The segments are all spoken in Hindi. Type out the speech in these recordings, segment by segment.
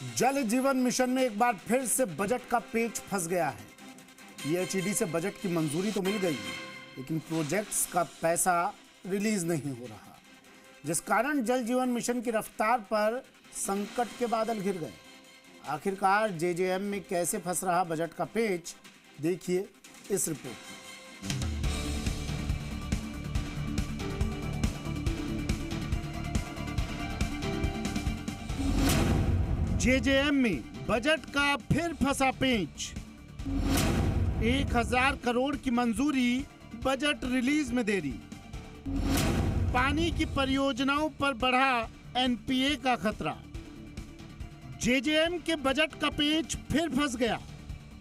जल जीवन मिशन में एक बार फिर से बजट का पेच फंस गया है। पीएचईडी से बजट की मंजूरी तो मिल गई, लेकिन प्रोजेक्ट्स का पैसा रिलीज नहीं हो रहा, जिस कारण जल जीवन मिशन की रफ्तार पर संकट के बादल घिर गए। आखिरकार जेजेएम में कैसे फंस रहा बजट का पेच, देखिए इस रिपोर्ट में। जेजेएम में बजट का फिर फंसा पेच। 1000 करोड़ की मंजूरी, बजट रिलीज में देरी। पानी की परियोजनाओं पर बढ़ा एनपीए का खतरा। जेजेएम के बजट का पेच फिर फंस गया।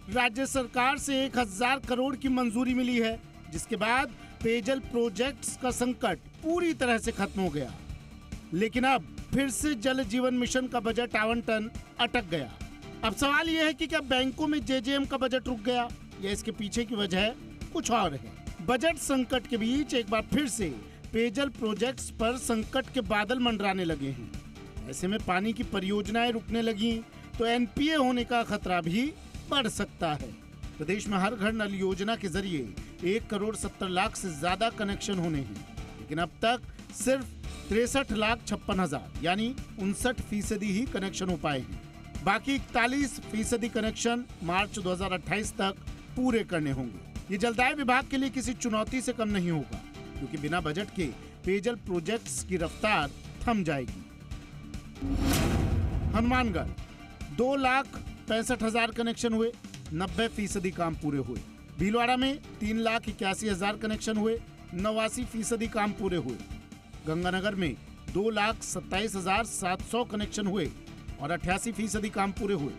राज्य सरकार से 1000 करोड़ की मंजूरी मिली है, जिसके बाद पेयजल प्रोजेक्ट्स का संकट पूरी तरह से खत्म हो गया। लेकिन अब फिर से जल जीवन मिशन का बजट आवंटन अटक गया। अब सवाल यह है कि क्या बैंकों में जेजेएम का बजट रुक गया या इसके पीछे की वजह कुछ और है। बजट संकट के बीच एक बार फिर से पेयजल प्रोजेक्ट्स पर संकट के बादल मंडराने लगे हैं। ऐसे में पानी की परियोजनाएं रुकने लगी तो एनपीए होने का खतरा भी बढ़ सकता है। प्रदेश में हर घर नल योजना के जरिए 1,70,00,000 से ज्यादा कनेक्शन होने हैं, लेकिन अब तक सिर्फ 63,56,000 यानी 59% ही कनेक्शन हो पाए हैं। बाकी 41% कनेक्शन मार्च 2028 तक पूरे करने होंगे। ये जलदाय विभाग के लिए किसी चुनौती से कम नहीं होगा, क्योंकि बिना बजट के पेयजल प्रोजेक्ट्स की रफ्तार थम जाएगी। हनुमानगढ़ 2,65,000 कनेक्शन हुए, 90% काम पूरे हुए। भीलवाड़ा में 3,81,000 कनेक्शन हुए, 89% काम पूरे हुए। गंगानगर में 2,27,700 कनेक्शन हुए और 88% काम पूरे हुए।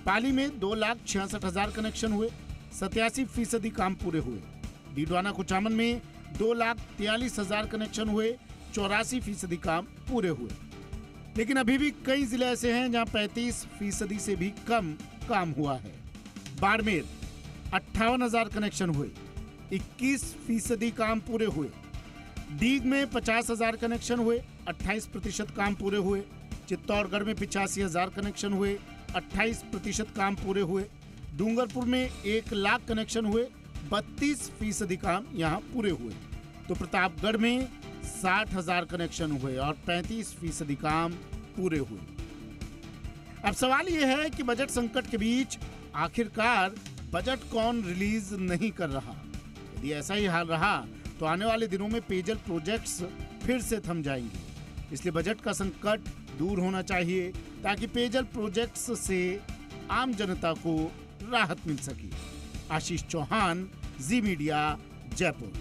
पाली में 2,66,000 कनेक्शन हुए, 87% काम पूरे हुए। डीडवाना कुचामन में 2,43,000 कनेक्शन हुए, 84% काम पूरे हुए। लेकिन अभी भी कई जिले ऐसे हैं जहां 35% से भी कम काम हुआ है। बाड़मेर 58,000 कनेक्शन हुए, 21% काम पूरे हुए। डीग में 50,000 कनेक्शन हुए, 28% काम पूरे हुए। चित्तौड़गढ़ में 85,000 कनेक्शन हुए, 28% काम पूरे हुए। डूंगरपुर में 1,00,000 कनेक्शन हुए, 32% काम यहाँ पूरे हुए। तो प्रतापगढ़ में 60,000 कनेक्शन हुए और 35% काम पूरे हुए। अब सवाल यह है कि बजट संकट के बीच आखिरकार बजट कौन रिलीज नहीं कर रहा। यदि ऐसा ही हाल रहा तो आने वाले दिनों में पेयजल प्रोजेक्ट्स फिर से थम जाएंगे। इसलिए बजट का संकट दूर होना चाहिए, ताकि पेयजल प्रोजेक्ट्स से आम जनता को राहत मिल सके। आशीष चौहान, जी मीडिया, जयपुर।